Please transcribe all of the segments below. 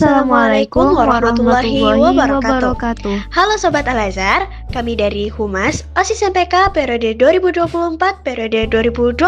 Assalamualaikum warahmatullahi wabarakatuh. wabarakatuh. Halo Sobat Al-Azhar, kami dari Humas OSIS MPK periode 2024 periode 2025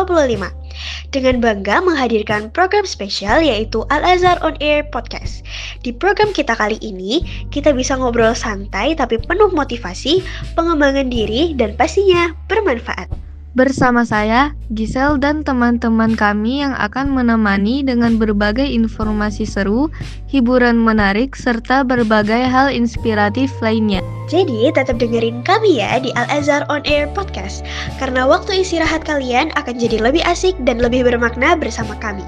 dengan bangga menghadirkan program spesial yaitu Al-Azhar On Air Podcast. Di program kita kali ini, kita bisa ngobrol santai tapi penuh motivasi, pengembangan diri, dan pastinya bermanfaat. Bersama saya, Gisel dan teman-teman kami yang akan menemani dengan berbagai informasi seru, hiburan menarik, serta berbagai hal inspiratif lainnya. Jadi tetap dengerin kami ya di Al-Azhar On Air Podcast, karena waktu istirahat kalian akan jadi lebih asik dan lebih bermakna bersama kami.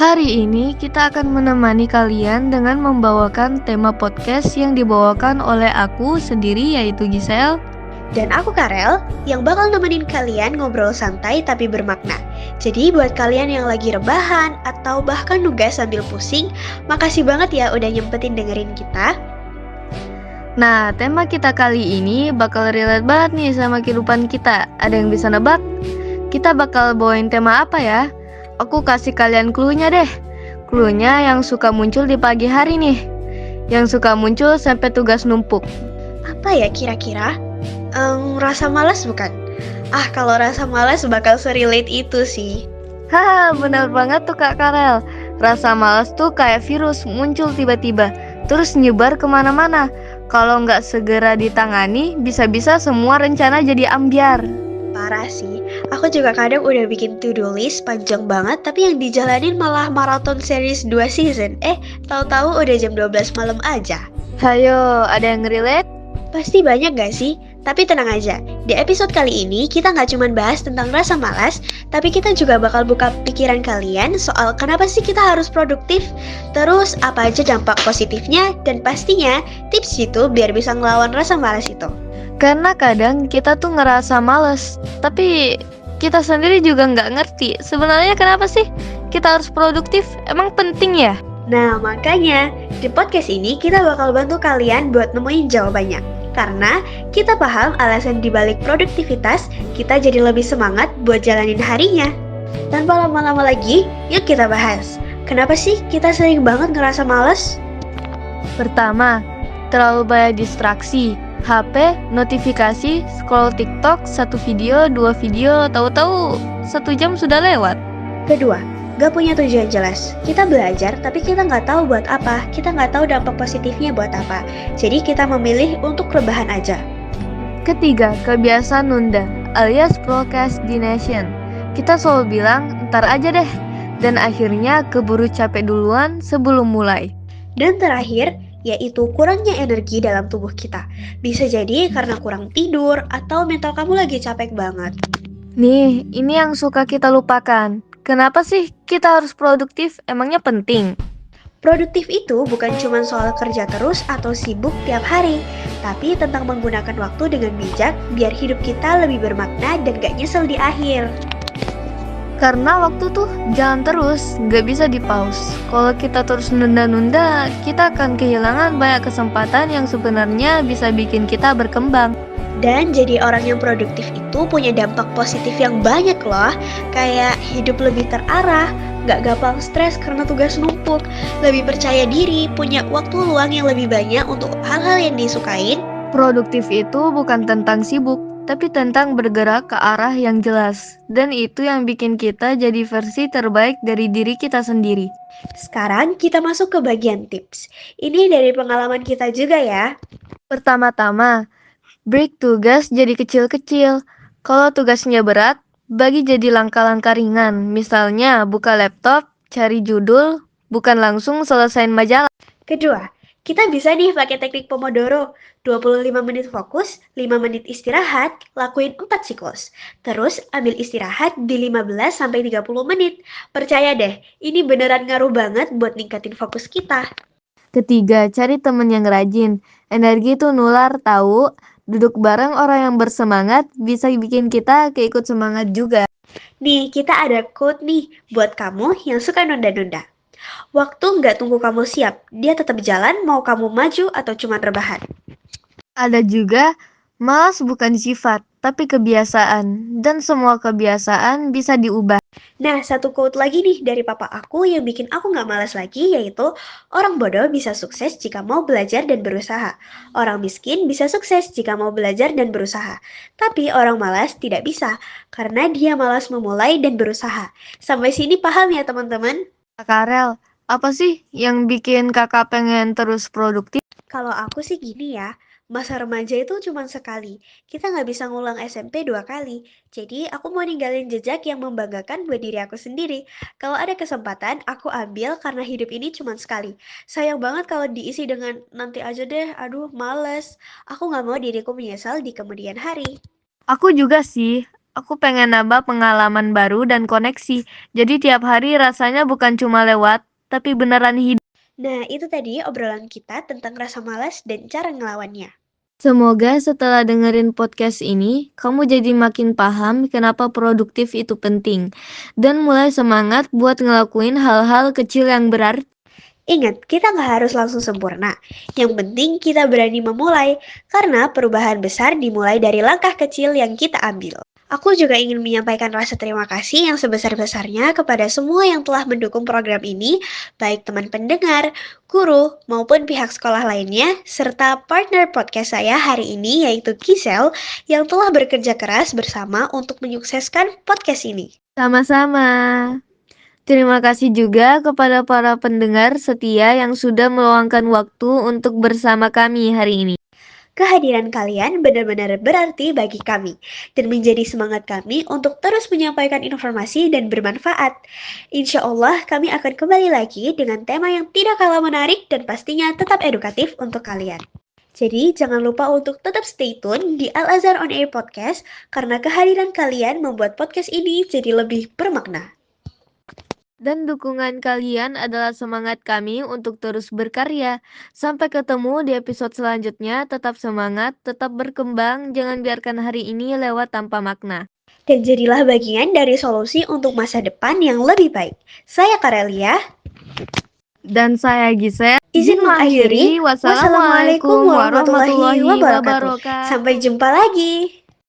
Hari ini kita akan menemani kalian dengan membawakan tema podcast yang dibawakan oleh aku sendiri yaitu Gisel. Dan aku Karel, yang bakal nemenin kalian ngobrol santai tapi bermakna. Jadi buat kalian yang lagi rebahan atau bahkan nugas sambil pusing, makasih banget ya udah nyempetin dengerin kita. Nah, tema kita kali ini bakal relate banget nih sama kehidupan kita. Ada yang bisa nebak? Kita bakal bawain tema apa ya? Aku kasih kalian clue-nya deh. Clue-nya yang suka muncul di pagi hari nih. Yang suka muncul sampai tugas numpuk. Apa ya kira-kira? Rasa malas bukan? Kalau rasa malas bakal serelate itu sih. Haha, benar banget tuh Kak Karel. Rasa malas tuh kayak virus muncul tiba-tiba, terus nyebar kemana-mana. Kalau nggak segera ditangani, bisa-bisa semua rencana jadi ambyar. Parah sih, aku juga kadang udah bikin to-do list panjang banget, tapi yang dijalanin malah maraton series 2 season. Tahu-tahu udah jam 12 malam aja. Hayo, ada yang relate? Pasti banyak gak sih? Tapi tenang aja, di episode kali ini kita nggak cuma bahas tentang rasa malas, tapi kita juga bakal buka pikiran kalian soal kenapa sih kita harus produktif, terus apa aja dampak positifnya, dan pastinya tips itu biar bisa ngelawan rasa malas itu. Karena kadang kita tuh ngerasa males, tapi kita sendiri juga nggak ngerti sebenarnya kenapa sih kita harus produktif, emang penting ya? Nah makanya, di podcast ini kita bakal bantu kalian buat nemuin jawabannya. Karena kita paham alasan dibalik produktivitas, kita jadi lebih semangat buat jalanin harinya. Tanpa lama-lama lagi, yuk kita bahas. Kenapa sih kita sering banget ngerasa malas? Pertama, terlalu banyak distraksi. HP, notifikasi, scroll TikTok, 1 video, 2 video, tahu-tahu 1 jam sudah lewat. Kedua, gak punya tujuan jelas. Kita belajar tapi kita nggak tahu buat apa. Kita nggak tahu dampak positifnya buat apa. Jadi kita memilih untuk rebahan aja. Ketiga, kebiasaan nunda alias procrastination. Kita selalu bilang ntar aja deh, dan akhirnya keburu capek duluan sebelum mulai. Dan terakhir, yaitu kurangnya energi dalam tubuh kita. Bisa jadi karena kurang tidur atau mental kamu lagi capek banget. Nih, ini yang suka kita lupakan. Kenapa sih kita harus produktif? Emangnya penting? Produktif itu bukan cuma soal kerja terus atau sibuk tiap hari, tapi tentang menggunakan waktu dengan bijak biar hidup kita lebih bermakna dan gak nyesel di akhir. Karena waktu tuh jalan terus, gak bisa di-pause. Kalau kita terus nunda-nunda, kita akan kehilangan banyak kesempatan yang sebenarnya bisa bikin kita berkembang. Dan jadi orang yang produktif itu punya dampak positif yang banyak loh. Kayak hidup lebih terarah, gak gampang stres karena tugas numpuk, lebih percaya diri, punya waktu luang yang lebih banyak untuk hal-hal yang disukain. Produktif itu bukan tentang sibuk, tapi tentang bergerak ke arah yang jelas. Dan itu yang bikin kita jadi versi terbaik dari diri kita sendiri. Sekarang kita masuk ke bagian tips. Ini dari pengalaman kita juga ya. Pertama-tama, break tugas jadi kecil-kecil. Kalau tugasnya berat, bagi jadi langkah-langkah ringan. Misalnya, buka laptop, cari judul, bukan langsung selesain majalah. Kedua, kita bisa nih pakai teknik Pomodoro. 25 menit fokus, 5 menit istirahat, lakuin 4 siklus. Terus ambil istirahat di 15-30 menit. Percaya deh, ini beneran ngaruh banget buat ningkatin fokus kita. Ketiga, cari temen yang rajin. Energi itu nular, tahu. Duduk bareng orang yang bersemangat bisa bikin kita keikut semangat juga. Nih, kita ada quote nih buat kamu yang suka nunda-nunda. Waktu nggak tunggu kamu siap, dia tetap jalan mau kamu maju atau cuma rebahan. Ada juga, malas bukan sifat, tapi kebiasaan. Dan semua kebiasaan bisa diubah. Nah, satu quote lagi nih dari papa aku yang bikin aku nggak malas lagi, yaitu orang bodoh bisa sukses jika mau belajar dan berusaha. Orang miskin bisa sukses jika mau belajar dan berusaha. Tapi orang malas tidak bisa, karena dia malas memulai dan berusaha. Sampai sini paham ya teman-teman? Kak Karel, apa sih yang bikin kakak pengen terus produktif? Kalau aku sih gini ya, masa remaja itu cuma sekali. Kita nggak bisa ngulang SMP 2 kali. Jadi aku mau ninggalin jejak yang membanggakan buat diri aku sendiri. Kalau ada kesempatan, aku ambil karena hidup ini cuma sekali. Sayang banget kalau diisi dengan nanti aja deh, aduh males. Aku nggak mau diriku menyesal di kemudian hari. Aku juga sih. Aku pengen nambah pengalaman baru dan koneksi. Jadi tiap hari rasanya bukan cuma lewat, tapi beneran hidup. Nah, itu tadi obrolan kita tentang rasa malas dan cara ngelawannya. Semoga setelah dengerin podcast ini, kamu jadi makin paham kenapa produktif itu penting. Dan mulai semangat buat ngelakuin hal-hal kecil yang berarti. Ingat, kita nggak harus langsung sempurna. Yang penting kita berani memulai, karena perubahan besar dimulai dari langkah kecil yang kita ambil. Aku juga ingin menyampaikan rasa terima kasih yang sebesar-besarnya kepada semua yang telah mendukung program ini, baik teman pendengar, guru, maupun pihak sekolah lainnya, serta partner podcast saya hari ini yaitu Gisel yang telah bekerja keras bersama untuk menyukseskan podcast ini. Sama-sama. Terima kasih juga kepada para pendengar setia yang sudah meluangkan waktu untuk bersama kami hari ini. Kehadiran kalian benar-benar berarti bagi kami dan menjadi semangat kami untuk terus menyampaikan informasi dan bermanfaat. Insya Allah kami akan kembali lagi dengan tema yang tidak kalah menarik dan pastinya tetap edukatif untuk kalian. Jadi jangan lupa untuk tetap stay tune di Al-Azhar On Air Podcast karena kehadiran kalian membuat podcast ini jadi lebih bermakna. Dan dukungan kalian adalah semangat kami untuk terus berkarya. Sampai ketemu di episode selanjutnya. Tetap semangat, tetap berkembang. Jangan biarkan hari ini lewat tanpa makna. Dan jadilah bagian dari solusi untuk masa depan yang lebih baik. Saya Karelia. Dan saya Gisel. Izin mengakhiri. Wassalamualaikum warahmatullahi wabarakatuh. Sampai jumpa lagi.